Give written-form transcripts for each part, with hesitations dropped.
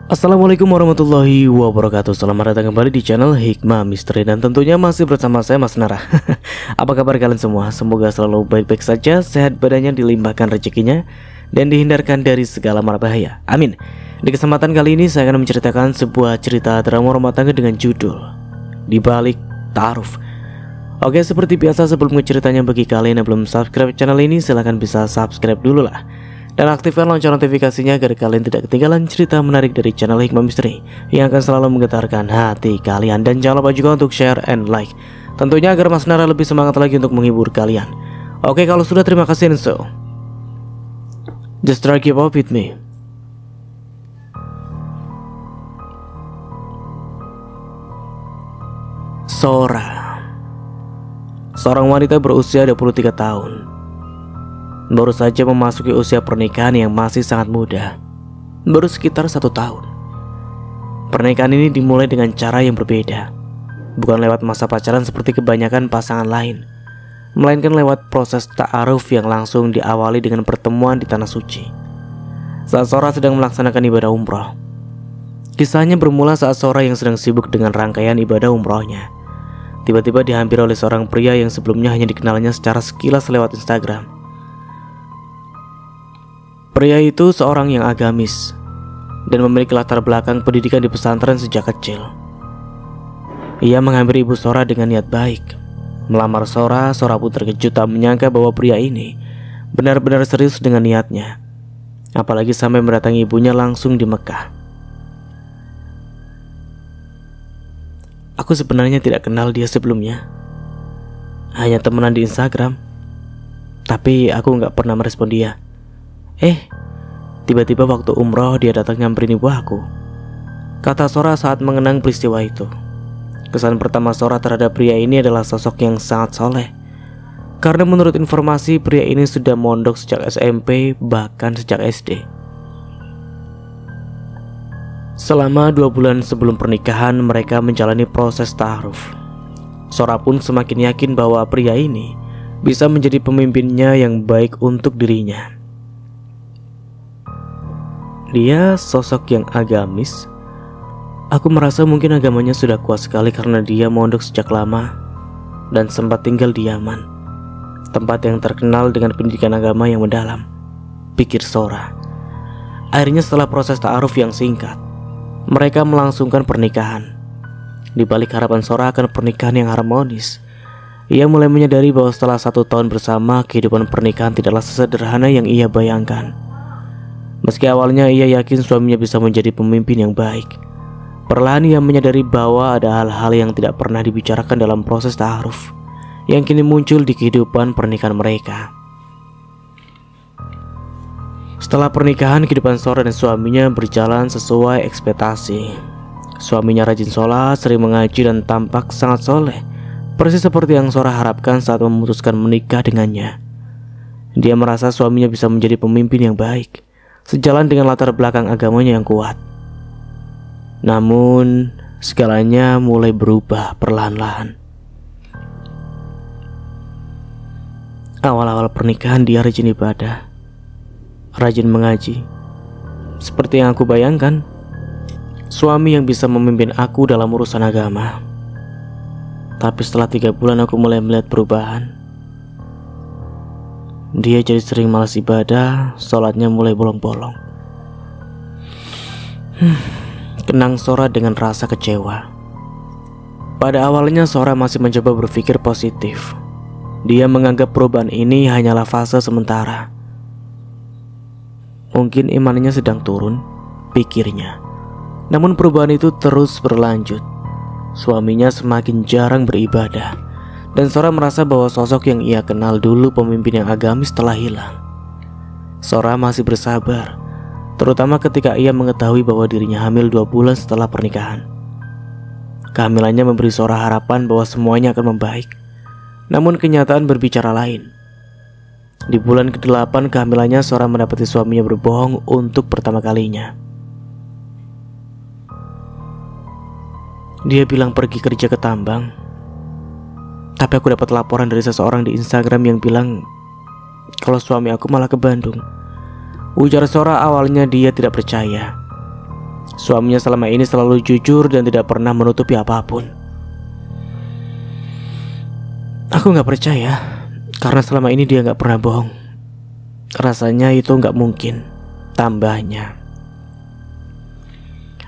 Assalamualaikum warahmatullahi wabarakatuh. Selamat datang kembali di channel Hikmah Misteri. Dan tentunya masih bersama saya Mas Nara. Apa kabar kalian semua? Semoga selalu baik-baik saja, sehat badannya, dilimpahkan rezekinya, dan dihindarkan dari segala mara bahaya. Amin. Di kesempatan kali ini saya akan menceritakan sebuah cerita drama rumah tangga dengan judul Di Balik Ta'aruf. Oke, seperti biasa sebelum ceritanya, bagi kalian yang belum subscribe channel ini, silahkan bisa subscribe dulu lah. Dan aktifkan lonceng notifikasinya agar kalian tidak ketinggalan cerita menarik dari channel Hikmah Misteri yang akan selalu menggetarkan hati kalian. Dan jangan lupa juga untuk share and like, tentunya agar Mas Nara lebih semangat lagi untuk menghibur kalian. Oke, kalau sudah, terima kasih. And so just try keep up with me. Sora, seorang wanita berusia 23 tahun, baru saja memasuki usia pernikahan yang masih sangat muda, baru sekitar 1 tahun. Pernikahan ini dimulai dengan cara yang berbeda, bukan lewat masa pacaran seperti kebanyakan pasangan lain, melainkan lewat proses ta'aruf yang langsung diawali dengan pertemuan di Tanah Suci saat Sora sedang melaksanakan ibadah umroh. Kisahnya bermula saat Sora yang sedang sibuk dengan rangkaian ibadah umrohnya tiba-tiba dihampiri oleh seorang pria yang sebelumnya hanya dikenalnya secara sekilas lewat Instagram. Pria itu seorang yang agamis dan memiliki latar belakang pendidikan di pesantren sejak kecil. Ia menghampiri ibu Sora dengan niat baik, melamar Sora. Sora pun terkejut tak menyangka bahwa pria ini benar-benar serius dengan niatnya, apalagi sampai mendatangi ibunya langsung di Mekah. Aku sebenarnya tidak kenal dia sebelumnya, hanya temenan di Instagram, tapi aku gak pernah merespon dia. Tiba-tiba waktu umroh dia datang nyamperin ibu aku, kata Sora saat mengenang peristiwa itu. Kesan pertama Sora terhadap pria ini adalah sosok yang sangat soleh, karena menurut informasi pria ini sudah mondok sejak SMP, bahkan sejak SD. Selama 2 bulan sebelum pernikahan mereka menjalani proses ta'aruf. Sora pun semakin yakin bahwa pria ini bisa menjadi pemimpinnya yang baik untuk dirinya. Dia sosok yang agamis. Aku merasa mungkin agamanya sudah kuat sekali karena dia mondok sejak lama dan sempat tinggal di Yaman, tempat yang terkenal dengan pendidikan agama yang mendalam, pikir Sora. Akhirnya setelah proses ta'aruf yang singkat, mereka melangsungkan pernikahan. Di balik harapan Sora akan pernikahan yang harmonis, ia mulai menyadari bahwa setelah 1 tahun bersama, kehidupan pernikahan tidaklah sesederhana yang ia bayangkan. Meski awalnya ia yakin suaminya bisa menjadi pemimpin yang baik, perlahan ia menyadari bahwa ada hal-hal yang tidak pernah dibicarakan dalam proses ta'aruf yang kini muncul di kehidupan pernikahan mereka. Setelah pernikahan, kehidupan Sora dan suaminya berjalan sesuai ekspektasi. Suaminya rajin sholat, sering mengaji, dan tampak sangat soleh, persis seperti yang Sora harapkan saat memutuskan menikah dengannya. Dia merasa suaminya bisa menjadi pemimpin yang baik, sejalan dengan latar belakang agamanya yang kuat. Namun segalanya mulai berubah perlahan-lahan. Awal-awal pernikahan dia rajin ibadah, rajin mengaji, seperti yang aku bayangkan, suami yang bisa memimpin aku dalam urusan agama. Tapi setelah 3 bulan aku mulai melihat perubahan. Dia jadi sering malas ibadah, sholatnya mulai bolong-bolong. Kenang Sora dengan rasa kecewa. Pada awalnya Sora masih mencoba berpikir positif. Dia menganggap perubahan ini hanyalah fase sementara. Mungkin imannya sedang turun, pikirnya. Namun perubahan itu terus berlanjut. Suaminya semakin jarang beribadah, dan Sora merasa bahwa sosok yang ia kenal dulu, pemimpin yang agamis, telah hilang. Sora masih bersabar, terutama ketika ia mengetahui bahwa dirinya hamil 2 bulan setelah pernikahan. Kehamilannya memberi Sora harapan bahwa semuanya akan membaik. Namun kenyataan berbicara lain. Di bulan ke-8 kehamilannya, Sora mendapati suaminya berbohong untuk pertama kalinya. Dia bilang pergi kerja ke tambang, tapi aku dapat laporan dari seseorang di Instagram yang bilang kalau suami aku malah ke Bandung. Ujar Sora. Awalnya dia tidak percaya. Suaminya selama ini selalu jujur dan tidak pernah menutupi apapun. Aku gak percaya, karena selama ini dia gak pernah bohong. Rasanya itu gak mungkin, tambahnya.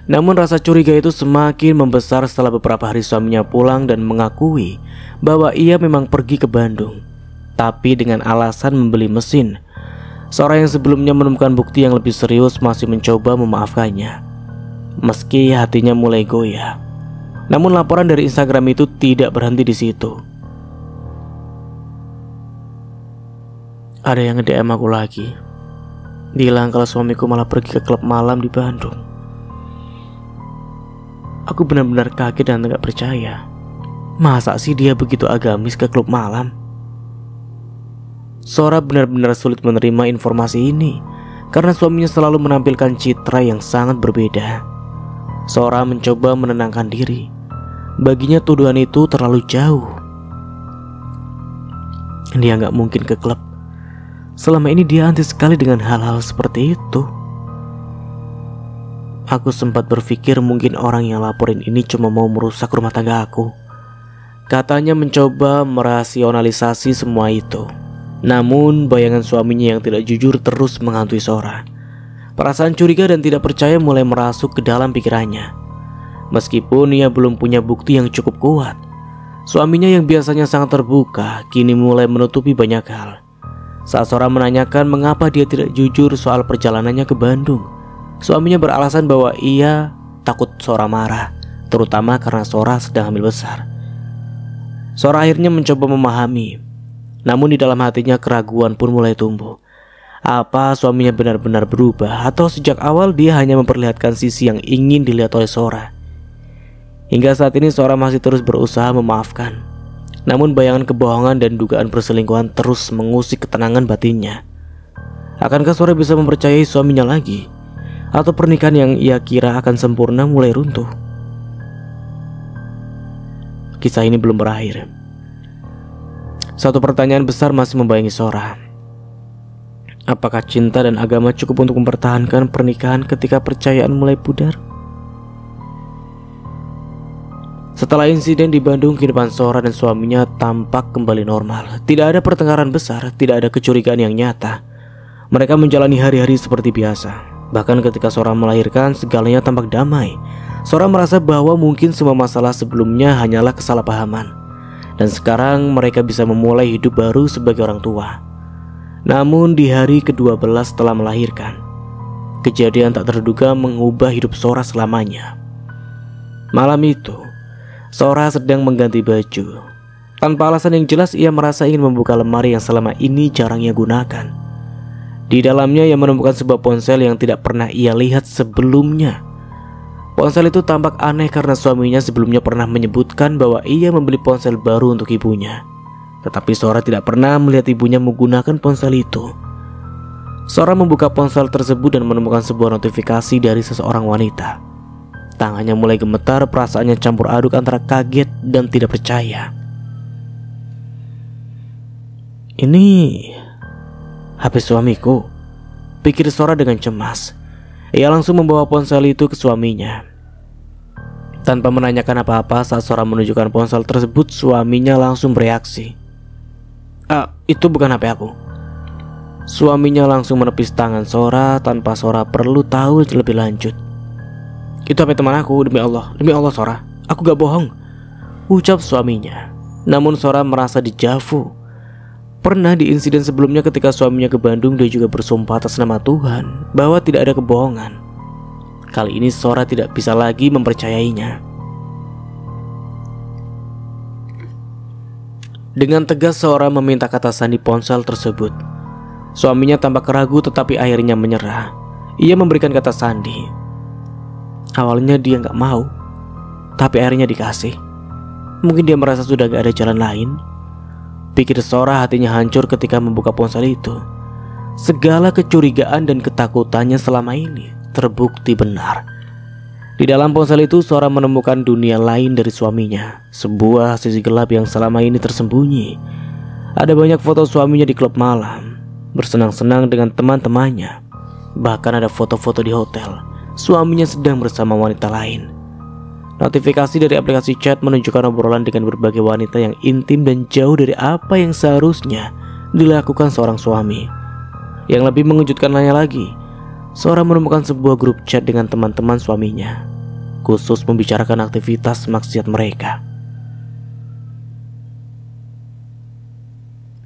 Namun rasa curiga itu semakin membesar setelah beberapa hari suaminya pulang dan mengakui bahwa ia memang pergi ke Bandung, tapi dengan alasan membeli mesin. Seorang yang sebelumnya menemukan bukti yang lebih serius masih mencoba memaafkannya, meski hatinya mulai goyah. Namun laporan dari Instagram itu tidak berhenti di situ. Ada yang nge-DM aku lagi, bilang kalau suamiku malah pergi ke klub malam di Bandung. Aku benar-benar kaget dan gak percaya. Masa sih dia begitu agamis ke klub malam? Sora benar-benar sulit menerima informasi ini, karena suaminya selalu menampilkan citra yang sangat berbeda. Sora mencoba menenangkan diri. Baginya tuduhan itu terlalu jauh. Dia gak mungkin ke klub. Selama ini dia anti sekali dengan hal-hal seperti itu. Aku sempat berpikir mungkin orang yang laporin ini cuma mau merusak rumah tangga aku. Katanya mencoba merasionalisasi semua itu. Namun bayangan suaminya yang tidak jujur terus menghantui Sora. Perasaan curiga dan tidak percaya mulai merasuk ke dalam pikirannya. Meskipun ia belum punya bukti yang cukup kuat, suaminya yang biasanya sangat terbuka kini mulai menutupi banyak hal. Saat Sora menanyakan mengapa dia tidak jujur soal perjalanannya ke Bandung, suaminya beralasan bahwa ia takut Sora marah, terutama karena Sora sedang hamil besar. Sora akhirnya mencoba memahami, namun di dalam hatinya keraguan pun mulai tumbuh. Apa suaminya benar-benar berubah, atau sejak awal dia hanya memperlihatkan sisi yang ingin dilihat oleh Sora? Hingga saat ini Sora masih terus berusaha memaafkan. Namun bayangan kebohongan dan dugaan perselingkuhan terus mengusik ketenangan batinnya. Akankah Sora bisa mempercayai suaminya lagi? Atau pernikahan yang ia kira akan sempurna mulai runtuh? Kisah ini belum berakhir. Satu pertanyaan besar masih membayangi Sora. Apakah cinta dan agama cukup untuk mempertahankan pernikahan ketika percayaan mulai pudar? Setelah insiden di Bandung, kehidupan Sora dan suaminya tampak kembali normal. Tidak ada pertengkaran besar, tidak ada kecurigaan yang nyata. Mereka menjalani hari-hari seperti biasa. Bahkan ketika Sora melahirkan, segalanya tampak damai. Sora merasa bahwa mungkin semua masalah sebelumnya hanyalah kesalahpahaman, dan sekarang mereka bisa memulai hidup baru sebagai orang tua. Namun di hari ke-12 setelah melahirkan, kejadian tak terduga mengubah hidup Sora selamanya. Malam itu, Sora sedang mengganti baju. Tanpa alasan yang jelas, ia merasa ingin membuka lemari yang selama ini jarang ia gunakan. Di dalamnya ia menemukan sebuah ponsel yang tidak pernah ia lihat sebelumnya. Ponsel itu tampak aneh karena suaminya sebelumnya pernah menyebutkan bahwa ia membeli ponsel baru untuk ibunya. Tetapi Sora tidak pernah melihat ibunya menggunakan ponsel itu. Sora membuka ponsel tersebut dan menemukan sebuah notifikasi dari seseorang wanita. Tangannya mulai gemetar, perasaannya campur aduk antara kaget dan tidak percaya. Ini HP suamiku, pikir Sora dengan cemas. Ia langsung membawa ponsel itu ke suaminya. Tanpa menanyakan apa-apa, saat Sora menunjukkan ponsel tersebut, suaminya langsung bereaksi. Itu bukan HP aku. Suaminya langsung menepis tangan Sora tanpa Sora perlu tahu lebih lanjut. Itu HP teman aku, demi Allah Sora, aku gak bohong, ucap suaminya. Namun Sora merasa dejavu. Pernah di insiden sebelumnya ketika suaminya ke Bandung, dia juga bersumpah atas nama Tuhan bahwa tidak ada kebohongan. Kali ini Sora tidak bisa lagi mempercayainya. Dengan tegas Sora meminta kata sandi ponsel tersebut. Suaminya tampak ragu tetapi akhirnya menyerah. Ia memberikan kata sandi. Awalnya dia gak mau, tapi akhirnya dikasih. Mungkin dia merasa sudah gak ada jalan lain. Pikir Sora, hatinya hancur ketika membuka ponsel itu. Segala kecurigaan dan ketakutannya selama ini terbukti benar. Di dalam ponsel itu Sora menemukan dunia lain dari suaminya. Sebuah sisi gelap yang selama ini tersembunyi. Ada banyak foto suaminya di klub malam, bersenang-senang dengan teman-temannya. Bahkan ada foto-foto di hotel. suaminya sedang bersama wanita lain. Notifikasi dari aplikasi chat menunjukkan obrolan dengan berbagai wanita yang intim dan jauh dari apa yang seharusnya dilakukan seorang suami. Yang lebih mengejutkan lagi, Sora menemukan sebuah grup chat dengan teman-teman suaminya, khusus membicarakan aktivitas maksiat mereka.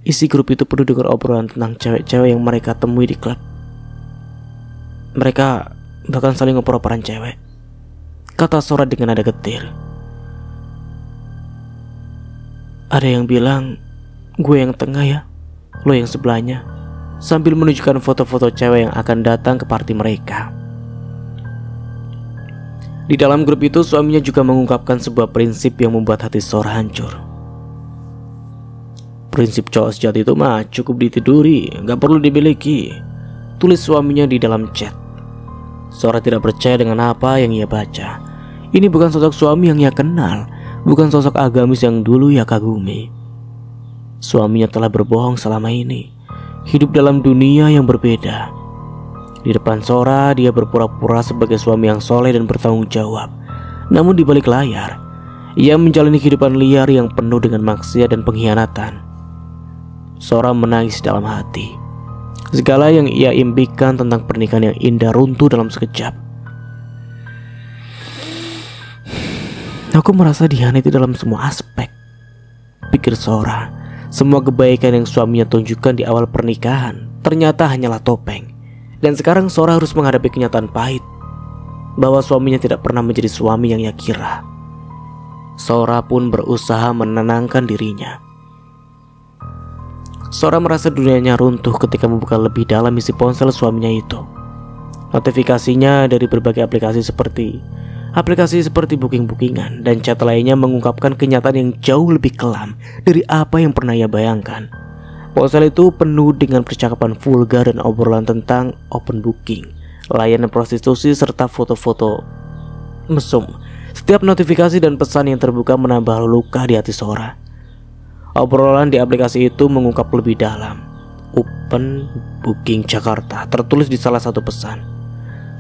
Isi grup itu penuh dengan obrolan tentang cewek-cewek yang mereka temui di klub. Mereka bahkan saling oper-operan cewek, kata Sora dengan nada getir. Ada yang bilang, gue yang tengah ya, lo yang sebelahnya, sambil menunjukkan foto-foto cewek yang akan datang ke party mereka. Di dalam grup itu suaminya juga mengungkapkan sebuah prinsip yang membuat hati Sora hancur. Prinsip cowok sejati itu mah cukup ditiduri, gak perlu dimiliki, tulis suaminya di dalam chat. Sora tidak percaya dengan apa yang ia baca. Ini bukan sosok suami yang ia kenal, bukan sosok agamis yang dulu ia kagumi. Suaminya telah berbohong selama ini, hidup dalam dunia yang berbeda. Di depan Sora dia berpura-pura sebagai suami yang soleh dan bertanggung jawab. Namun di balik layar, ia menjalani kehidupan liar yang penuh dengan maksiat dan pengkhianatan. Sora menangis dalam hati. Segala yang ia impikan tentang pernikahan yang indah runtuh dalam sekejap. Aku merasa dihianati dalam semua aspek, pikir Sora. Semua kebaikan yang suaminya tunjukkan di awal pernikahan ternyata hanyalah topeng. Dan sekarang Sora harus menghadapi kenyataan pahit, bahwa suaminya tidak pernah menjadi suami yang ia kira. Sora pun berusaha menenangkan dirinya. Sora merasa dunianya runtuh ketika membuka lebih dalam isi ponsel suaminya itu. Notifikasinya dari berbagai aplikasi seperti booking-bookingan dan chat lainnya mengungkapkan kenyataan yang jauh lebih kelam dari apa yang pernah ia bayangkan. Ponsel itu penuh dengan percakapan vulgar dan obrolan tentang open booking, layanan prostitusi, serta foto-foto mesum. Setiap notifikasi dan pesan yang terbuka menambah luka di hati Sora. Obrolan di aplikasi itu mengungkap lebih dalam. Open Booking Jakarta tertulis di salah satu pesan.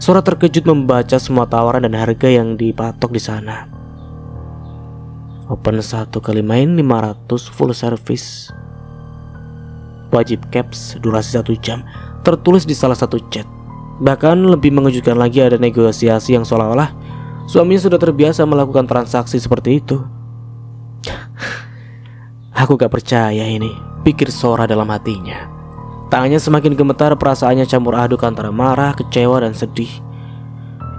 Sora terkejut membaca semua tawaran dan harga yang dipatok di sana. Open 1 kali main 500, full service, wajib caps, durasi 1 jam, tertulis di salah satu chat. Bahkan lebih mengejutkan lagi, ada negosiasi yang seolah-olah suaminya sudah terbiasa melakukan transaksi seperti itu. Aku gak percaya ini, pikir Sora dalam hatinya. Tangannya semakin gemetar, perasaannya campur aduk antara marah, kecewa, dan sedih.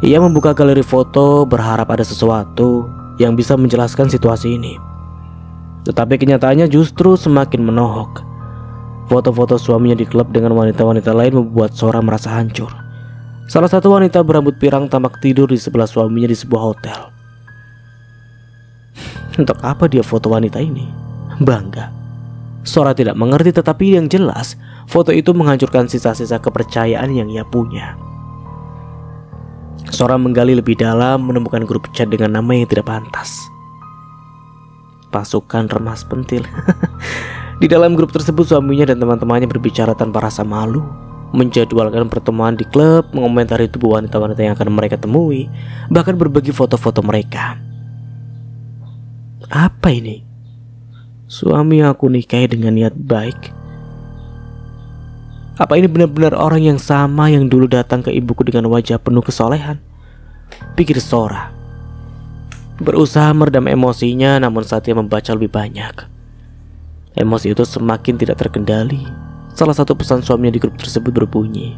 Ia membuka galeri foto berharap ada sesuatu yang bisa menjelaskan situasi ini. Tetapi kenyataannya justru semakin menohok. Foto-foto suaminya di klub dengan wanita-wanita lain membuat Sora merasa hancur. Salah satu wanita berambut pirang tampak tidur di sebelah suaminya di sebuah hotel. Untuk apa dia foto wanita ini? Bangga. Sora tidak mengerti, tetapi yang jelas foto itu menghancurkan sisa-sisa kepercayaan yang ia punya. Sora menggali lebih dalam, menemukan grup chat dengan nama yang tidak pantas. Pasukan Remas Pentil. Di dalam grup tersebut suaminya dan teman-temannya berbicara tanpa rasa malu, menjadwalkan pertemuan di klub, mengomentari tubuh wanita-wanita yang akan mereka temui, bahkan berbagi foto-foto mereka. Apa ini? Suami aku nikahi dengan niat baik. Apa ini benar-benar orang yang sama yang dulu datang ke ibuku dengan wajah penuh kesolehan? Pikir Sora. Berusaha meredam emosinya, namun saat ia membaca lebih banyak, emosi itu semakin tidak terkendali. Salah satu pesan suaminya di grup tersebut berbunyi,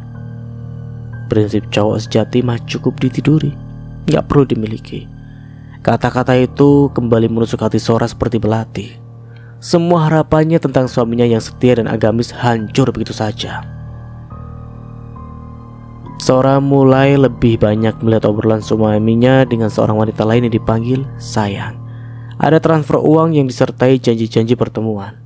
prinsip cowok sejati mah cukup ditiduri, gak perlu dimiliki. Kata-kata itu kembali menusuk hati Sora seperti belati. Semua harapannya tentang suaminya yang setia dan agamis hancur begitu saja. Sora mulai lebih banyak melihat obrolan suaminya dengan seorang wanita lain yang dipanggil sayang. Ada transfer uang yang disertai janji-janji pertemuan.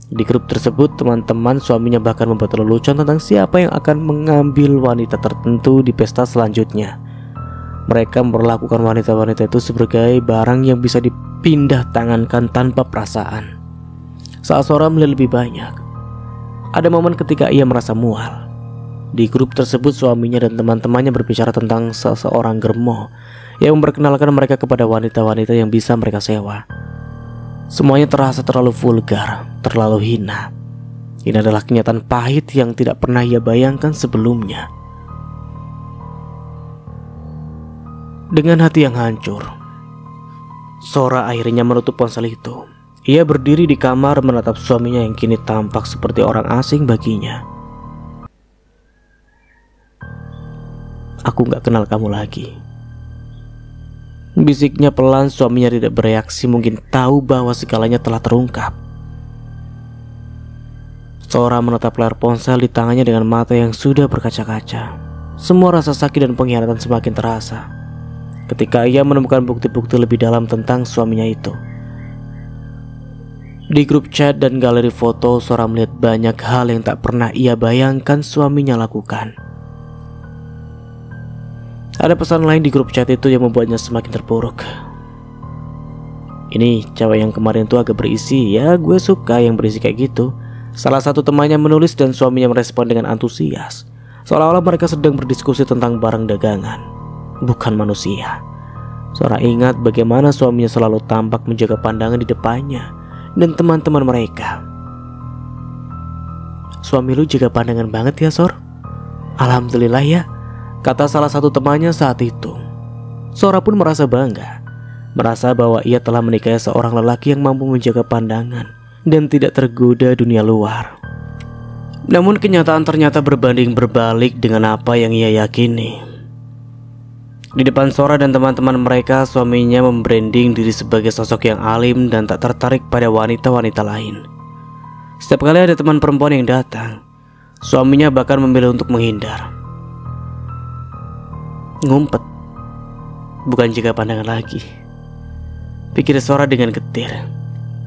Di grup tersebut teman-teman suaminya bahkan membuat lelucon tentang siapa yang akan mengambil wanita tertentu di pesta selanjutnya. Mereka memperlakukan wanita-wanita itu sebagai barang yang bisa dipindah tangankan tanpa perasaan. Saat Sora melihat lebih banyak, ada momen ketika ia merasa mual. Di grup tersebut suaminya dan teman-temannya berbicara tentang seseorang germo yang memperkenalkan mereka kepada wanita-wanita yang bisa mereka sewa. Semuanya terasa terlalu vulgar, terlalu hina. Ini adalah kenyataan pahit yang tidak pernah ia bayangkan sebelumnya. Dengan hati yang hancur, Sora akhirnya menutup ponsel itu. Ia berdiri di kamar menatap suaminya yang kini tampak seperti orang asing baginya. "Aku gak kenal kamu lagi," bisiknya pelan. Suaminya tidak bereaksi, mungkin tahu bahwa segalanya telah terungkap. Sora menatap layar ponsel di tangannya dengan mata yang sudah berkaca-kaca. Semua rasa sakit dan pengkhianatan semakin terasa ketika ia menemukan bukti-bukti lebih dalam tentang suaminya itu. Di grup chat dan galeri foto, Sora melihat banyak hal yang tak pernah ia bayangkan suaminya lakukan. Ada pesan lain di grup chat itu yang membuatnya semakin terpuruk. "Ini cewek yang kemarin tuh agak berisi, ya gue suka yang berisi kayak gitu." Salah satu temannya menulis dan suaminya merespon dengan antusias, seolah-olah mereka sedang berdiskusi tentang barang dagangan, bukan manusia. Sora ingat bagaimana suaminya selalu tampak menjaga pandangan di depannya dan teman-teman mereka. "Suami lu jaga pandangan banget ya, Sor?" "Alhamdulillah ya," kata salah satu temannya saat itu. Sora pun merasa bangga, merasa bahwa ia telah menikahi seorang lelaki yang mampu menjaga pandangan dan tidak tergoda dunia luar. Namun kenyataan ternyata berbanding berbalik dengan apa yang ia yakini. Di depan Sora dan teman-teman mereka, suaminya membranding diri sebagai sosok yang alim dan tak tertarik pada wanita-wanita lain. Setiap kali ada teman perempuan yang datang, suaminya bahkan memilih untuk menghindar. Ngumpet, bukan jaga pandangan lagi, pikir Sora dengan getir.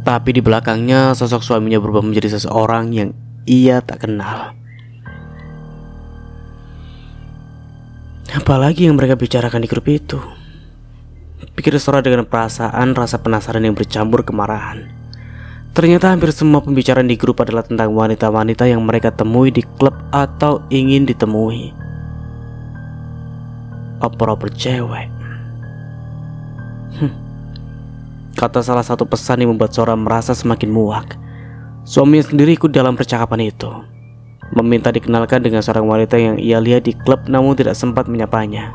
Tapi di belakangnya sosok suaminya berubah menjadi seseorang yang ia tak kenal. Apalagi yang mereka bicarakan di grup itu, pikir Sora dengan perasaan rasa penasaran yang bercampur kemarahan. Ternyata hampir semua pembicaraan di grup adalah tentang wanita-wanita yang mereka temui di klub atau ingin ditemui. Oper-oper cewek. Kata salah satu pesan yang membuat Sora merasa semakin muak. Suaminya sendiri ikut dalam percakapan itu, meminta dikenalkan dengan seorang wanita yang ia lihat di klub namun tidak sempat menyapanya.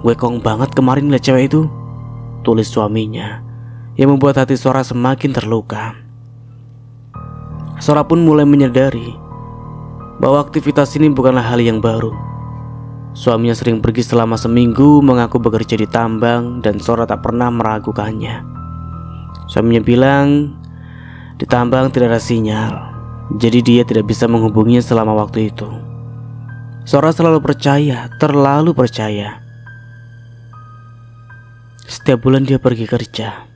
"Gue kong banget kemarin lihat cewek itu," tulis suaminya, yang membuat hati Sora semakin terluka. Sora pun mulai menyadari bahwa aktivitas ini bukanlah hal yang baru. Suaminya sering pergi selama seminggu mengaku bekerja di tambang dan Sora tak pernah meragukannya. Suaminya bilang di tambang tidak ada sinyal, jadi dia tidak bisa menghubunginya selama waktu itu. Sora selalu percaya, terlalu percaya. Setiap bulan dia pergi kerja,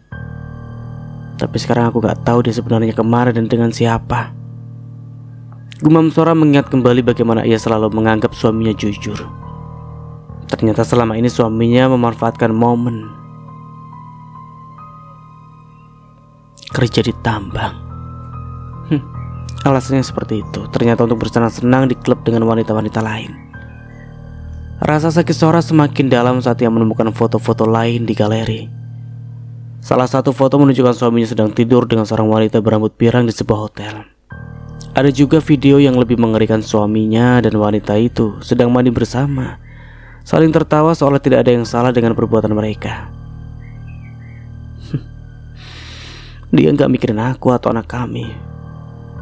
tapi sekarang aku gak tahu dia sebenarnya kemana dan dengan siapa. Gumam Sora mengingat kembali bagaimana ia selalu menganggap suaminya jujur. Ternyata selama ini suaminya memanfaatkan momen kerja di tambang. Alasannya seperti itu, ternyata untuk bersenang-senang di klub dengan wanita-wanita lain. Rasa sakit Sora semakin dalam saat ia menemukan foto-foto lain di galeri. Salah satu foto menunjukkan suaminya sedang tidur dengan seorang wanita berambut pirang di sebuah hotel. Ada juga video yang lebih mengerikan, suaminya dan wanita itu sedang mandi bersama, saling tertawa seolah tidak ada yang salah dengan perbuatan mereka. Dia gak mikirin aku atau anak kami,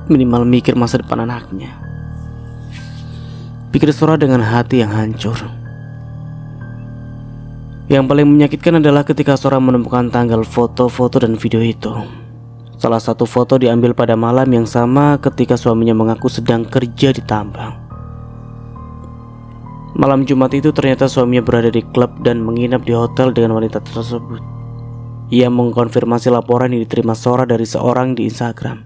minimal mikir masa depan anaknya, pikir Sora dengan hati yang hancur. Yang paling menyakitkan adalah ketika Sora menemukan tanggal foto-foto dan video itu. Salah satu foto diambil pada malam yang sama ketika suaminya mengaku sedang kerja di tambang. Malam Jumat itu ternyata suaminya berada di klub dan menginap di hotel dengan wanita tersebut. Ia mengkonfirmasi laporan yang diterima Sora dari seorang di Instagram,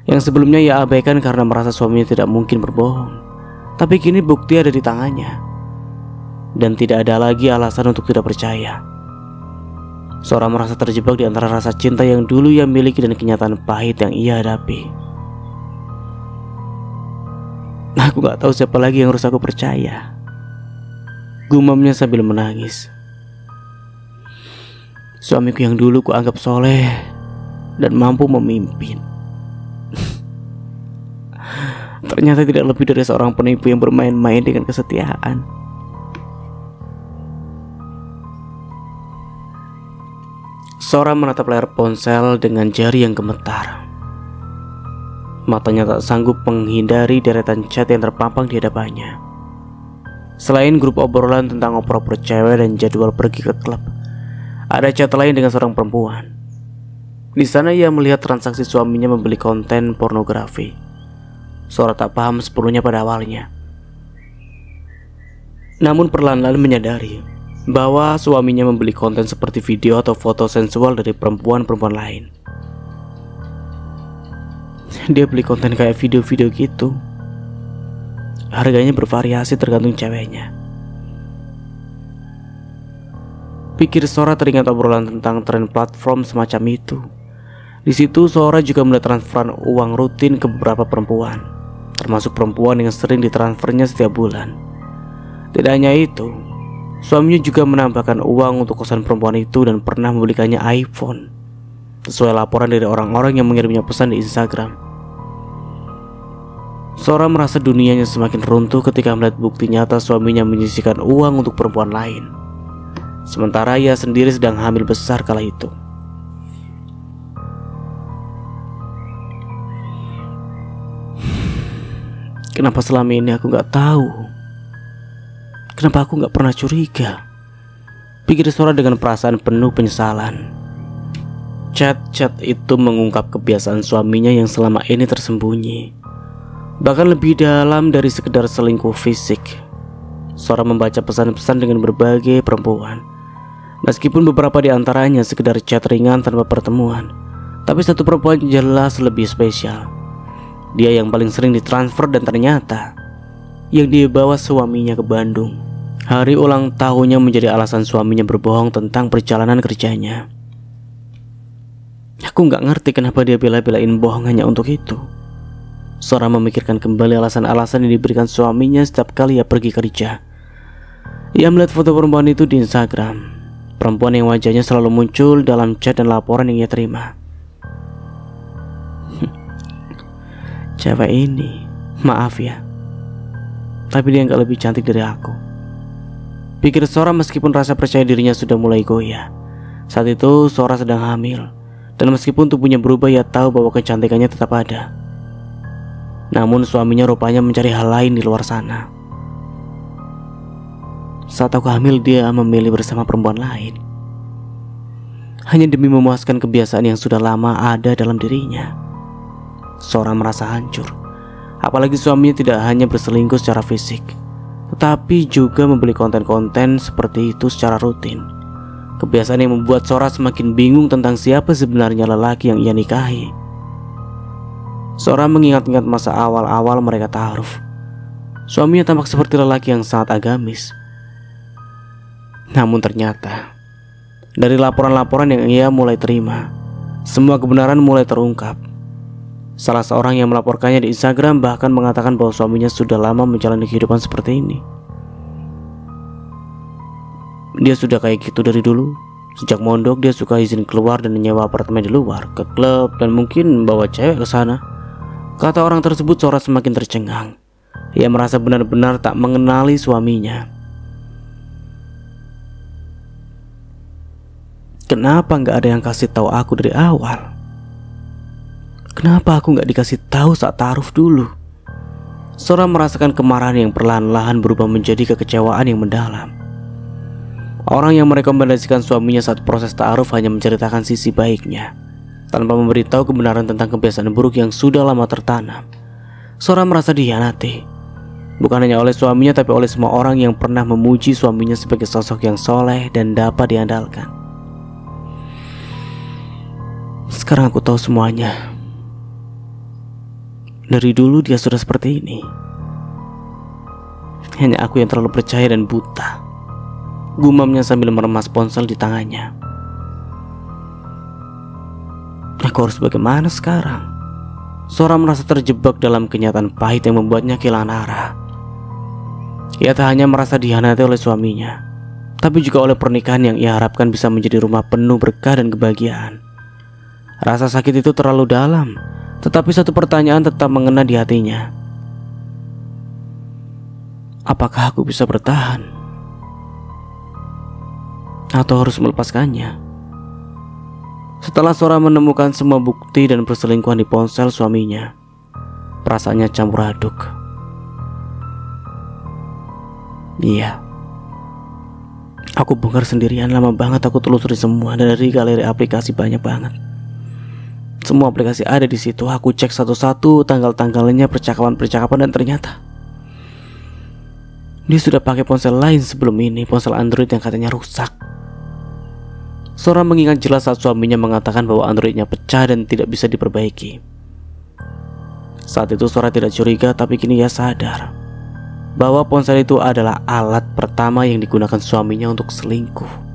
yang sebelumnya ia abaikan karena merasa suaminya tidak mungkin berbohong. Tapi kini bukti ada di tangannya, dan tidak ada lagi alasan untuk tidak percaya. Sora merasa terjebak di antara rasa cinta yang dulu ia miliki dan kenyataan pahit yang ia hadapi. Aku gak tahu siapa lagi yang harus aku percaya, gumamnya sambil menangis. Suamiku yang dulu kuanggap soleh dan mampu memimpin, ternyata tidak lebih dari seorang penipu yang bermain-main dengan kesetiaan. Sora menatap layar ponsel dengan jari yang gemetar. Matanya tak sanggup menghindari deretan chat yang terpampang di hadapannya. Selain grup obrolan tentang oper-oper cewek dan jadwal pergi ke klub, ada chat lain dengan seorang perempuan. Di sana ia melihat transaksi suaminya membeli konten pornografi. Sora tak paham sepenuhnya pada awalnya, namun perlahan-lahan menyadari bahwa suaminya membeli konten seperti video atau foto sensual dari perempuan-perempuan lain. Dia beli konten kayak video-video gitu. Harganya bervariasi tergantung ceweknya. Pikir Sora teringat obrolan tentang tren platform semacam itu. Di situ Sora juga melihat transferan uang rutin ke beberapa perempuan, termasuk perempuan yang sering ditransfernya setiap bulan. Tidak hanya itu, suaminya juga menambahkan uang untuk kosan perempuan itu dan pernah membelikannya iPhone, sesuai laporan dari orang-orang yang mengirimnya pesan di Instagram. Sora merasa dunianya semakin runtuh ketika melihat bukti nyata suaminya menyisihkan uang untuk perempuan lain, sementara ia sendiri sedang hamil besar kala itu. Kenapa selama ini aku gak tahu? Kenapa aku gak pernah curiga? Pikir Sora dengan perasaan penuh penyesalan. Chat-chat itu mengungkap kebiasaan suaminya yang selama ini tersembunyi, bahkan lebih dalam dari sekedar selingkuh fisik. Sora membaca pesan-pesan dengan berbagai perempuan, meskipun beberapa di antaranya sekedar chat ringan tanpa pertemuan. Tapi satu perempuan jelas lebih spesial. Dia yang paling sering ditransfer dan ternyata yang dia bawa suaminya ke Bandung. Hari ulang tahunnya menjadi alasan suaminya berbohong tentang perjalanan kerjanya. Aku gak ngerti kenapa dia bela-belain bohong hanya untuk itu. Sora memikirkan kembali alasan-alasan yang diberikan suaminya setiap kali ia pergi kerja. Ia melihat foto perempuan itu di Instagram, perempuan yang wajahnya selalu muncul dalam chat dan laporan yang ia terima. Cewek ini, maaf ya, tapi dia gak lebih cantik dari aku, pikir Sora meskipun rasa percaya dirinya sudah mulai goyah. Saat itu Sora sedang hamil, dan meskipun tubuhnya berubah, ia tahu bahwa kecantikannya tetap ada. Namun suaminya rupanya mencari hal lain di luar sana. Saat aku hamil, dia memilih bersama perempuan lain, hanya demi memuaskan kebiasaan yang sudah lama ada dalam dirinya. Sora merasa hancur, apalagi suaminya tidak hanya berselingkuh secara fisik, tetapi juga membeli konten-konten seperti itu secara rutin. Kebiasaan yang membuat Sora semakin bingung tentang siapa sebenarnya lelaki yang ia nikahi. Sora mengingat-ingat masa awal-awal mereka ta'aruf. Suaminya tampak seperti lelaki yang sangat agamis. Namun ternyata dari laporan-laporan yang ia mulai terima, semua kebenaran mulai terungkap. Salah seorang yang melaporkannya di Instagram bahkan mengatakan bahwa suaminya sudah lama menjalani kehidupan seperti ini. Dia sudah kayak gitu dari dulu. Sejak mondok dia suka izin keluar dan menyewa apartemen di luar, ke klub, dan mungkin bawa cewek ke sana. Kata orang tersebut, Sora semakin tercengang. Ia merasa benar-benar tak mengenali suaminya. Kenapa gak ada yang kasih tahu aku dari awal? Kenapa aku gak dikasih tahu saat ta'aruf dulu? Sora merasakan kemarahan yang perlahan-lahan berubah menjadi kekecewaan yang mendalam. Orang yang merekomendasikan suaminya saat proses ta'aruf hanya menceritakan sisi baiknya, tanpa memberitahu kebenaran tentang kebiasaan buruk yang sudah lama tertanam. Sora merasa dihianati, bukan hanya oleh suaminya, tapi oleh semua orang yang pernah memuji suaminya sebagai sosok yang soleh dan dapat diandalkan. Sekarang aku tahu semuanya. Dari dulu dia sudah seperti ini. Hanya aku yang terlalu percaya dan buta, gumamnya sambil meremas ponsel di tangannya. Aku harus bagaimana sekarang? Sora merasa terjebak dalam kenyataan pahit yang membuatnya kehilangan arah. Ia tak hanya merasa dihianati oleh suaminya, tapi juga oleh pernikahan yang ia harapkan bisa menjadi rumah penuh berkah dan kebahagiaan. Rasa sakit itu terlalu dalam, tetapi satu pertanyaan tetap mengena di hatinya. Apakah aku bisa bertahan? Atau harus melepaskannya? Setelah Sora menemukan semua bukti dan perselingkuhan di ponsel suaminya, perasaannya campur aduk. Iya, aku bongkar sendirian. Lama banget aku telusuri semua dari galeri aplikasi, banyak banget. Semua aplikasi ada di situ. Aku cek satu-satu tanggal-tanggalnya, percakapan-percakapan, dan ternyata dia sudah pakai ponsel lain sebelum ini, ponsel Android yang katanya rusak. Sora mengingat jelas saat suaminya mengatakan bahwa Androidnya pecah dan tidak bisa diperbaiki. Saat itu Sora tidak curiga, tapi kini ia sadar bahwa ponsel itu adalah alat pertama yang digunakan suaminya untuk selingkuh.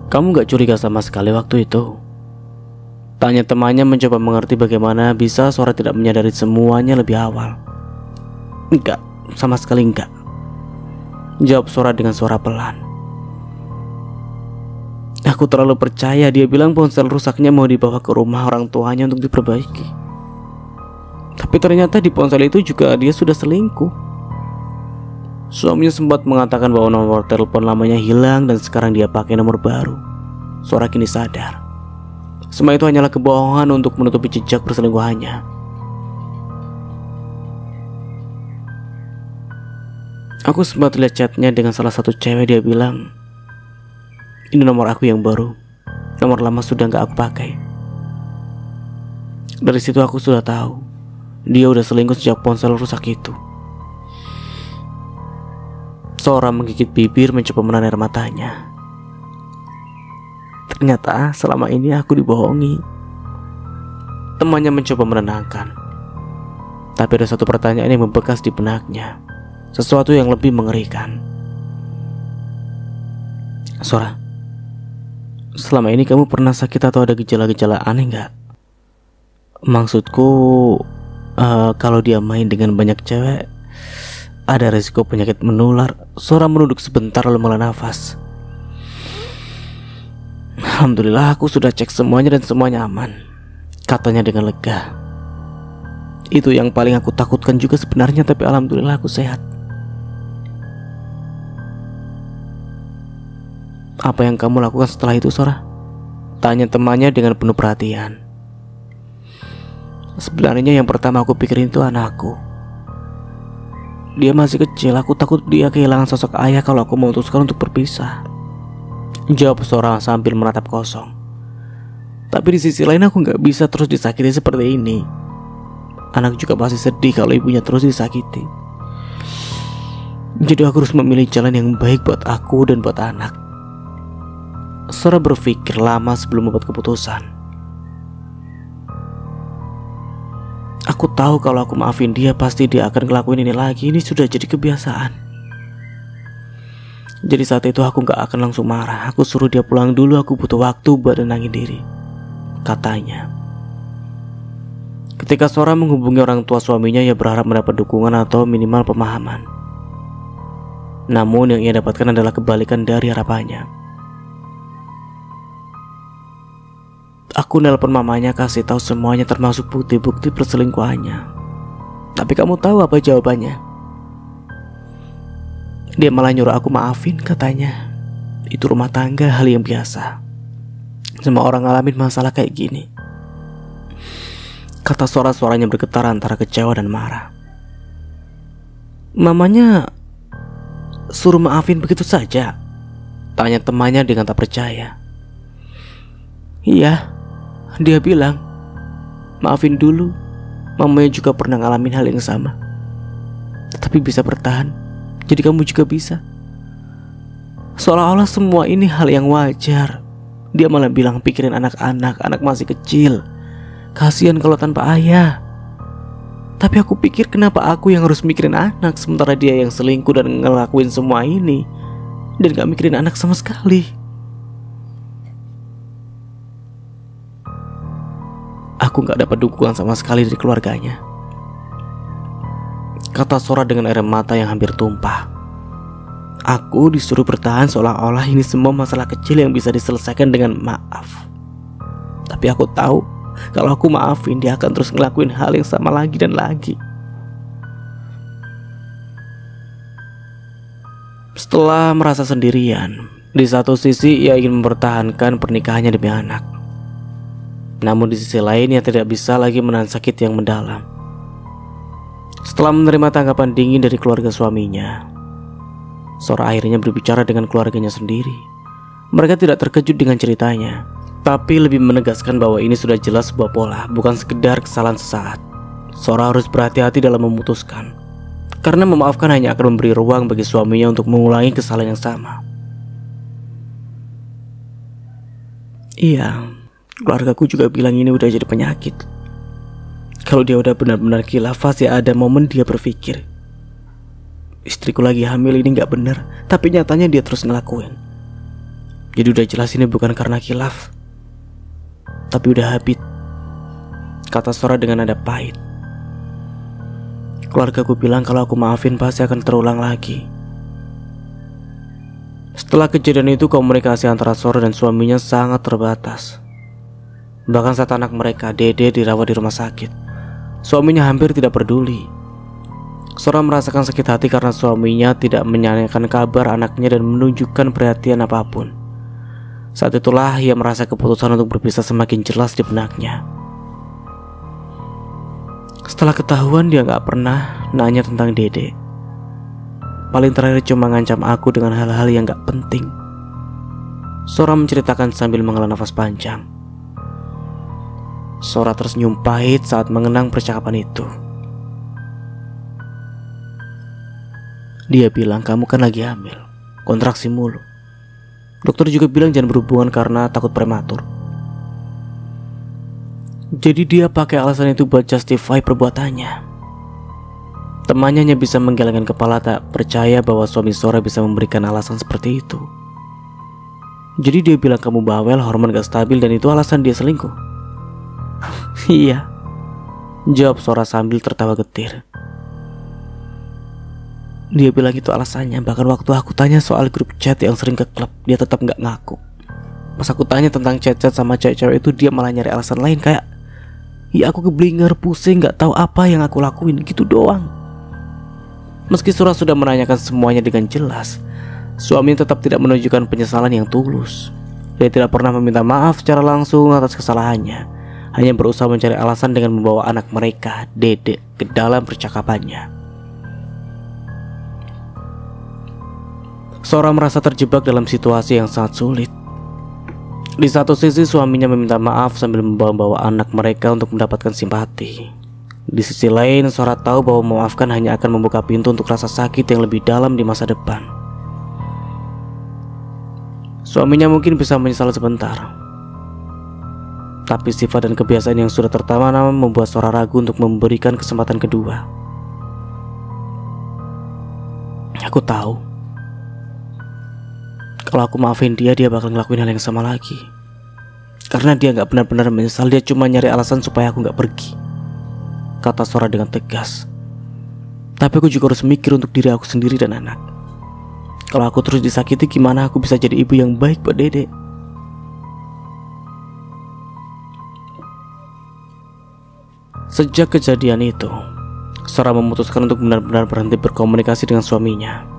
Kamu gak curiga sama sekali waktu itu? Tanya temannya, mencoba mengerti bagaimana bisa Sora tidak menyadari semuanya lebih awal. Enggak, sama sekali enggak, jawab Sora dengan suara pelan. Aku terlalu percaya. Dia bilang ponsel rusaknya mau dibawa ke rumah orang tuanya untuk diperbaiki. Tapi ternyata di ponsel itu juga dia sudah selingkuh. Suaminya sempat mengatakan bahwa nomor telepon lamanya hilang dan sekarang dia pakai nomor baru. Sora kini sadar semua itu hanyalah kebohongan untuk menutupi jejak perselingkuhannya. Aku sempat lihat chatnya dengan salah satu cewek. Dia bilang, ini nomor aku yang baru, nomor lama sudah gak aku pakai. Dari situ aku sudah tahu dia udah selingkuh sejak ponsel rusak itu. Sora menggigit bibir, mencoba menahan air matanya. Ternyata selama ini aku dibohongi. Temannya mencoba menenangkan, tapi ada satu pertanyaan yang membekas di benaknya, sesuatu yang lebih mengerikan. Sora, selama ini kamu pernah sakit atau ada gejala-gejala aneh gak? Maksudku, kalau dia main dengan banyak cewek, ada resiko penyakit menular. Sora menunduk sebentar lalu menghela nafas. Alhamdulillah aku sudah cek semuanya dan semuanya aman, katanya dengan lega. Itu yang paling aku takutkan juga sebenarnya, tapi alhamdulillah aku sehat. Apa yang kamu lakukan setelah itu, Sora? Tanya temannya dengan penuh perhatian. Sebenarnya yang pertama aku pikirin itu anakku. Dia masih kecil, aku takut dia kehilangan sosok ayah kalau aku memutuskan untuk berpisah, jawab Sora sambil menatap kosong. Tapi di sisi lain aku gak bisa terus disakiti seperti ini. Anak juga pasti sedih kalau ibunya terus disakiti. Jadi aku harus memilih jalan yang baik buat aku dan buat anak. Sora berpikir lama sebelum membuat keputusan. Aku tahu kalau aku maafin dia, pasti dia akan ngelakuin ini lagi. Ini sudah jadi kebiasaan. Jadi saat itu aku gak akan langsung marah. Aku suruh dia pulang dulu, aku butuh waktu buat nenangin diri, katanya. Ketika Sora menghubungi orang tua suaminya, ia berharap mendapat dukungan atau minimal pemahaman. Namun yang ia dapatkan adalah kebalikan dari harapannya. Aku nelpon mamanya, kasih tahu semuanya termasuk bukti-bukti perselingkuhannya. Tapi kamu tahu apa jawabannya? Dia malah nyuruh aku maafin, katanya. Itu rumah tangga, hal yang biasa. Semua orang ngalamin masalah kayak gini, kata Sora, suaranya bergetar antara kecewa dan marah. Mamanya suruh maafin begitu saja? Tanya temannya dengan tak percaya. Iya, dia bilang maafin dulu. Mamanya juga pernah ngalamin hal yang sama, tapi bisa bertahan. Jadi kamu juga bisa. Seolah-olah semua ini hal yang wajar. Dia malah bilang pikirin anak-anak, anak masih kecil, kasihan kalau tanpa ayah. Tapi aku pikir kenapa aku yang harus mikirin anak, sementara dia yang selingkuh dan ngelakuin semua ini dan gak mikirin anak sama sekali. Aku gak dapat dukungan sama sekali dari keluarganya, kata Sora dengan air mata yang hampir tumpah. Aku disuruh bertahan seolah-olah ini semua masalah kecil yang bisa diselesaikan dengan maaf. Tapi aku tahu kalau aku maafin, dia akan terus ngelakuin hal yang sama lagi dan lagi. Setelah merasa sendirian, di satu sisi ia ingin mempertahankan pernikahannya demi anak. Namun di sisi lain ia tidak bisa lagi menahan sakit yang mendalam. Setelah menerima tanggapan dingin dari keluarga suaminya, Sora akhirnya berbicara dengan keluarganya sendiri. Mereka tidak terkejut dengan ceritanya, tapi lebih menegaskan bahwa ini sudah jelas sebuah pola, bukan sekedar kesalahan sesaat. Sora harus berhati-hati dalam memutuskan, karena memaafkan hanya akan memberi ruang bagi suaminya untuk mengulangi kesalahan yang sama. Iya, keluargaku juga bilang ini udah jadi penyakit. Kalau dia udah benar-benar khilaf, pasti ada momen dia berpikir, istriku lagi hamil, ini gak bener. Tapi nyatanya dia terus ngelakuin. Jadi udah jelas ini bukan karena khilaf, tapi udah habit, kata Sora dengan nada pahit. Keluargaku bilang kalau aku maafin pasti akan terulang lagi. Setelah kejadian itu, komunikasi antara Sora dan suaminya sangat terbatas. Bahkan saat anak mereka, Dede, dirawat di rumah sakit, suaminya hampir tidak peduli. Sora merasakan sakit hati karena suaminya tidak menyanyikan kabar anaknya dan menunjukkan perhatian apapun. Saat itulah ia merasa keputusan untuk berpisah semakin jelas di benaknya. Setelah ketahuan, dia gak pernah nanya tentang Dede. Paling terakhir cuma ngancam aku dengan hal-hal yang gak penting. Sora menceritakan sambil menghela nafas panjang. Sora tersenyum pahit saat mengenang percakapan itu. Dia bilang, kamu kan lagi hamil, kontraksi mulu. Dokter juga bilang jangan berhubungan karena takut prematur. Jadi dia pakai alasan itu buat justify perbuatannya. Temannya hanya bisa menggelengkan kepala, tak percaya bahwa suami Sora bisa memberikan alasan seperti itu. Jadi dia bilang kamu bawel, hormon gak stabil, dan itu alasan dia selingkuh. Iya, jawab Sora sambil tertawa getir. Dia bilang itu alasannya. Bahkan waktu aku tanya soal grup chat yang sering ke klub, dia tetap gak ngaku. Pas aku tanya tentang chat-chat sama cewek-cewek itu, dia malah nyari alasan lain kayak, ya aku keblinger, pusing, gak tahu apa yang aku lakuin, gitu doang. Meski Sora sudah menanyakan semuanya dengan jelas, suaminya tetap tidak menunjukkan penyesalan yang tulus. Dia tidak pernah meminta maaf secara langsung atas kesalahannya, hanya berusaha mencari alasan dengan membawa anak mereka, Dede, ke dalam percakapannya. Sora merasa terjebak dalam situasi yang sangat sulit. Di satu sisi suaminya meminta maaf sambil membawa anak mereka untuk mendapatkan simpati. Di sisi lain, Sora tahu bahwa memaafkan hanya akan membuka pintu untuk rasa sakit yang lebih dalam di masa depan. Suaminya mungkin bisa menyesal sebentar, tapi sifat dan kebiasaan yang sudah tertanam membuat Sora ragu untuk memberikan kesempatan kedua. Aku tahu kalau aku maafin dia, dia bakal ngelakuin hal yang sama lagi. Karena dia gak benar-benar menyesal, dia cuma nyari alasan supaya aku gak pergi, kata Sora dengan tegas. Tapi aku juga harus mikir untuk diri aku sendiri dan anak. Kalau aku terus disakiti, gimana aku bisa jadi ibu yang baik buat Dede? Sejak kejadian itu, Sora memutuskan untuk benar-benar berhenti berkomunikasi dengan suaminya.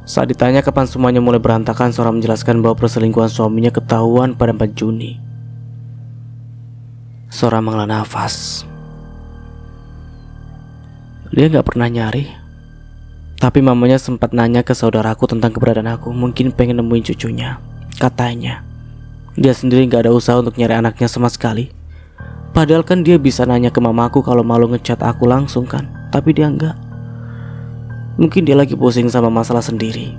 Saat ditanya kapan semuanya mulai berantakan, Sora menjelaskan bahwa perselingkuhan suaminya ketahuan pada 4 Juni. Sora menghela nafas. Dia gak pernah nyari, tapi mamanya sempat nanya ke saudaraku tentang keberadaan aku. Mungkin pengen nemuin cucunya, katanya. Dia sendiri gak ada usaha untuk nyari anaknya sama sekali. Padahal kan dia bisa nanya ke mamaku kalau malu ngechat aku langsung kan. Tapi dia enggak. Mungkin dia lagi pusing sama masalah sendiri.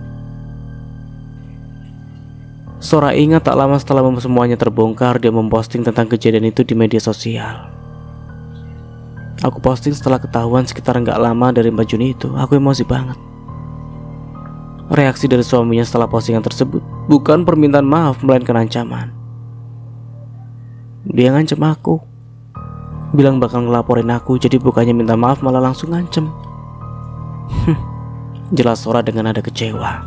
Sora ingat tak lama setelah semuanya terbongkar, dia memposting tentang kejadian itu di media sosial. Aku posting setelah ketahuan sekitar enggak lama dari 4 Juni itu. Aku emosi banget. Reaksi dari suaminya setelah postingan tersebut bukan permintaan maaf, melainkan ancaman. Dia ngancem aku, bilang bakal ngelaporin aku. Jadi bukannya minta maaf malah langsung ngancem. Jelas Sora dengan nada kecewa.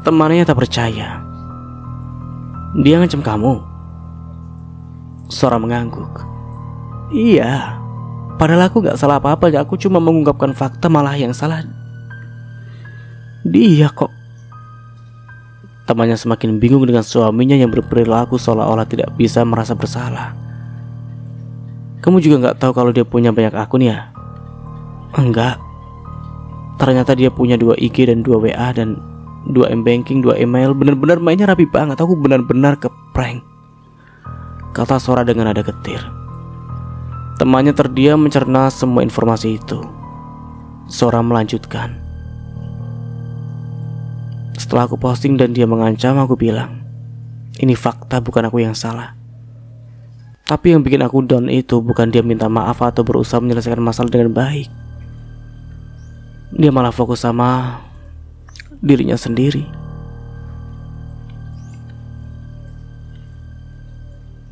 Temannya tak percaya. Dia ngancem kamu? Sora mengangguk. Iya, padahal aku gak salah apa-apa. Aku cuma mengungkapkan fakta, malah yang salah dia kok. Temannya semakin bingung dengan suaminya yang berperilaku seolah-olah tidak bisa merasa bersalah. Kamu juga gak tahu kalau dia punya banyak akun ya? Enggak. Ternyata dia punya 2 IG dan 2 WA dan 2 M-Banking, 2 email. Bener-bener mainnya rapi banget. Aku benar-benar keprank, kata Sora dengan nada getir. Temannya terdiam mencerna semua informasi itu. Sora melanjutkan. Setelah aku posting dan dia mengancam, aku bilang, ini fakta, bukan aku yang salah. Tapi yang bikin aku down itu bukan dia minta maaf atau berusaha menyelesaikan masalah dengan baik. Dia malah fokus sama dirinya sendiri.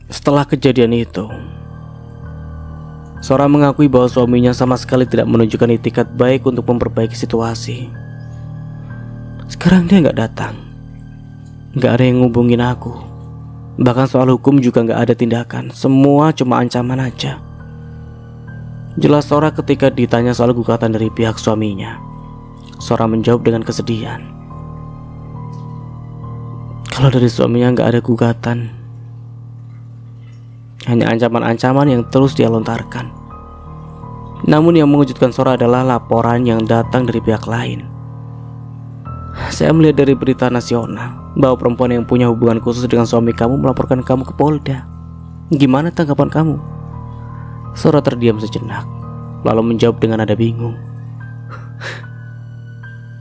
Setelah kejadian itu, Sora mengakui bahwa suaminya sama sekali tidak menunjukkan itikat baik untuk memperbaiki situasi. Sekarang dia gak datang, gak ada yang ngubungin aku. Bahkan soal hukum juga gak ada tindakan. Semua cuma ancaman aja. Jelas Sora ketika ditanya soal gugatan dari pihak suaminya. Sora menjawab dengan kesedihan. Kalau dari suaminya gak ada gugatan, hanya ancaman-ancaman yang terus dia lontarkan. Namun yang mengejutkan Sora adalah laporan yang datang dari pihak lain. Saya melihat dari berita nasional bahwa perempuan yang punya hubungan khusus dengan suami kamu melaporkan kamu ke Polda. Gimana tanggapan kamu? Sora terdiam sejenak, lalu menjawab dengan nada bingung.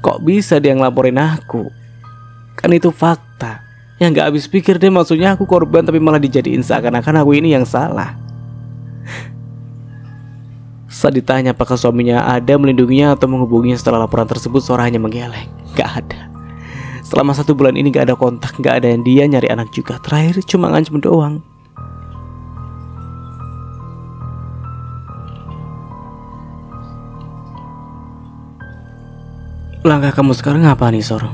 Kok bisa dia ngelaporin aku? Kan itu fakta. Yang gak habis pikir deh, maksudnya aku korban tapi malah dijadiin seakan-akan aku ini yang salah. Saat ditanya apakah suaminya ada melindunginya atau menghubunginya setelah laporan tersebut, Sora hanya menggeleng. Gak ada. Selama 1 bulan ini gak ada kontak, gak ada yang dia nyari anak juga. Terakhir cuma ngancem doang. Langkah kamu sekarang apa nih, Sor?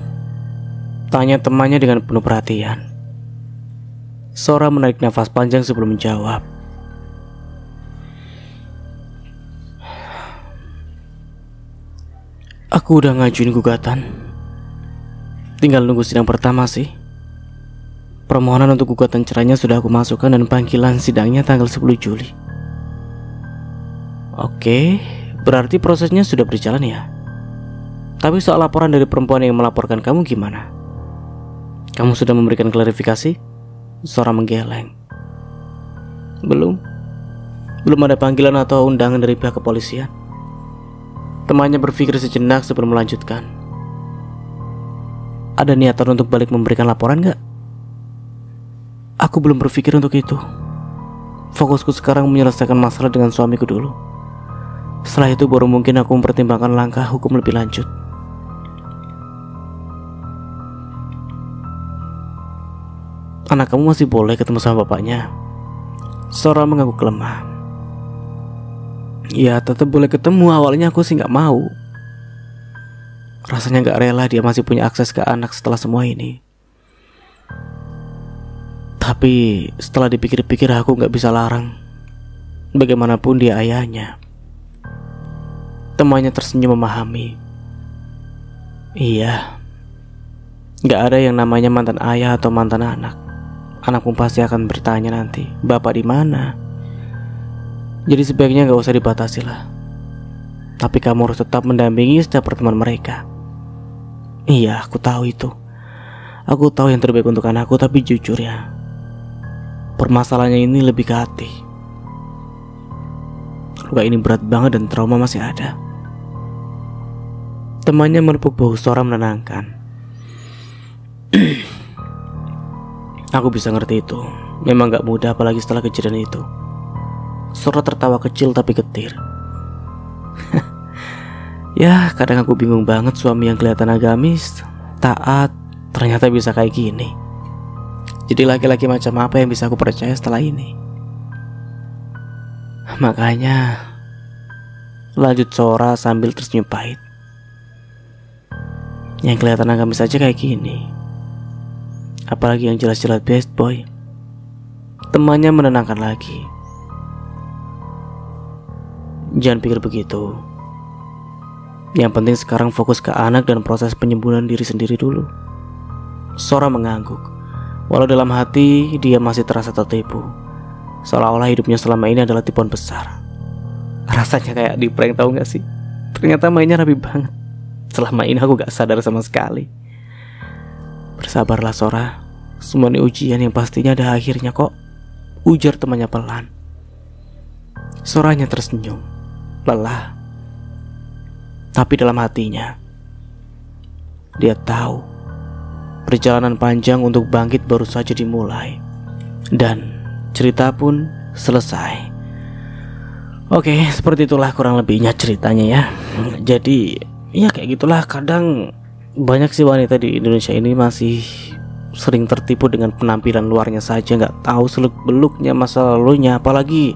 Tanya temannya dengan penuh perhatian. Sora menarik nafas panjang sebelum menjawab. Aku udah ngajuin gugatan. Tinggal nunggu sidang pertama sih. Permohonan untuk gugatan cerainya sudah aku masukkan dan panggilan sidangnya tanggal 10 Juli. Oke, berarti prosesnya sudah berjalan ya. Tapi soal laporan dari perempuan yang melaporkan kamu gimana? Kamu sudah memberikan klarifikasi? Sora menggeleng. Belum ada panggilan atau undangan dari pihak kepolisian. Temannya berpikir sejenak sebelum melanjutkan. Ada niatan untuk balik memberikan laporan gak? Aku belum berpikir untuk itu. Fokusku sekarang menyelesaikan masalah dengan suamiku dulu. Setelah itu baru mungkin aku mempertimbangkan langkah hukum lebih lanjut. Anak kamu masih boleh ketemu sama bapaknya? Sora mengangguk lemah. Ya tetap boleh ketemu. Awalnya aku sih gak mau. Rasanya gak rela dia masih punya akses ke anak setelah semua ini. Tapi setelah dipikir-pikir aku gak bisa larang. Bagaimanapun dia ayahnya. Temannya tersenyum memahami. Iya, gak ada yang namanya mantan ayah atau mantan anak. Anak pun pasti akan bertanya nanti, bapak di mana? Jadi sebaiknya gak usah dibatasi lah. Tapi kamu harus tetap mendampingi setiap pertemuan mereka. Iya, aku tahu itu. Aku tahu yang terbaik untuk anakku, tapi jujur ya, permasalahannya ini lebih ke hati. Luka ini berat banget dan trauma masih ada. Temannya menepuk bahu Sora menenangkan. Aku bisa ngerti itu. Memang gak mudah apalagi setelah kejadian itu. Sora tertawa kecil tapi getir. Ya kadang aku bingung banget suami yang kelihatan agamis, taat, ternyata bisa kayak gini. Jadi laki-laki macam apa yang bisa aku percaya setelah ini? Makanya lanjut Sora sambil tersenyum pahit. Yang kelihatan agamis saja kayak gini, apalagi yang jelas-jelas best boy. Temannya menenangkan lagi. Jangan pikir begitu. Yang penting sekarang fokus ke anak dan proses penyembuhan diri sendiri dulu. Sora mengangguk. Walau dalam hati dia masih terasa tertipu, seolah-olah hidupnya selama ini adalah tipuan besar. Rasanya kayak di prank, tahu gak sih? Ternyata mainnya rapi banget. Selama ini aku gak sadar sama sekali. Bersabarlah Sora, semua ini ujian yang pastinya ada akhirnya kok, ujar temannya pelan. Soranya tersenyum, lelah. Tapi dalam hatinya dia tahu perjalanan panjang untuk bangkit baru saja dimulai, dan cerita pun selesai. Oke, seperti itulah kurang lebihnya ceritanya ya. Jadi ya kayak gitulah, kadang banyak sih wanita di Indonesia ini masih sering tertipu dengan penampilan luarnya saja, nggak tahu seluk beluknya masa lalunya, apalagi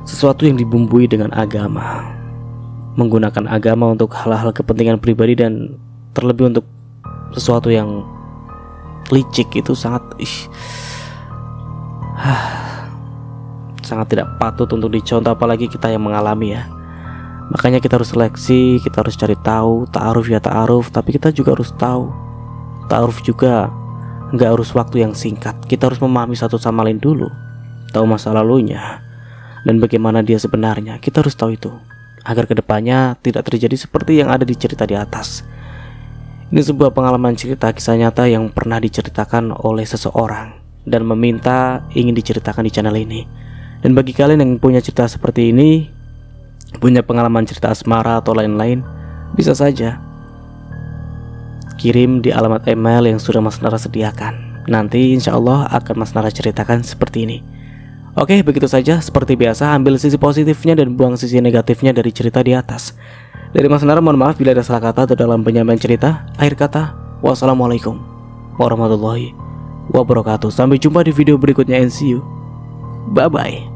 sesuatu yang dibumbui dengan agama, menggunakan agama untuk hal-hal kepentingan pribadi, dan terlebih untuk sesuatu yang licik. Itu sangat sangat tidak patut untuk dicontoh, apalagi kita yang mengalami ya. Makanya kita harus seleksi, kita harus cari tahu. Ta'aruf ya ta'aruf, tapi kita juga harus tahu ta'aruf juga nggak harus waktu yang singkat. Kita harus memahami satu sama lain dulu, tahu masa lalunya dan bagaimana dia sebenarnya. Kita harus tahu itu agar kedepannya tidak terjadi seperti yang ada di cerita di atas. Ini sebuah pengalaman cerita kisah nyata yang pernah diceritakan oleh seseorang dan meminta ingin diceritakan di channel ini. Dan bagi kalian yang punya cerita seperti ini, punya pengalaman cerita asmara atau lain-lain, bisa saja kirim di alamat email yang sudah Mas Nara sediakan. Nanti insya Allah akan Mas Nara ceritakan seperti ini. Oke, begitu saja. Seperti biasa, ambil sisi positifnya dan buang sisi negatifnya dari cerita di atas. Dari Mas Nara, mohon maaf bila ada salah kata atau dalam penyampaian cerita. Akhir kata, wassalamualaikum warahmatullahi wabarakatuh. Sampai jumpa di video berikutnya and see you. Bye bye.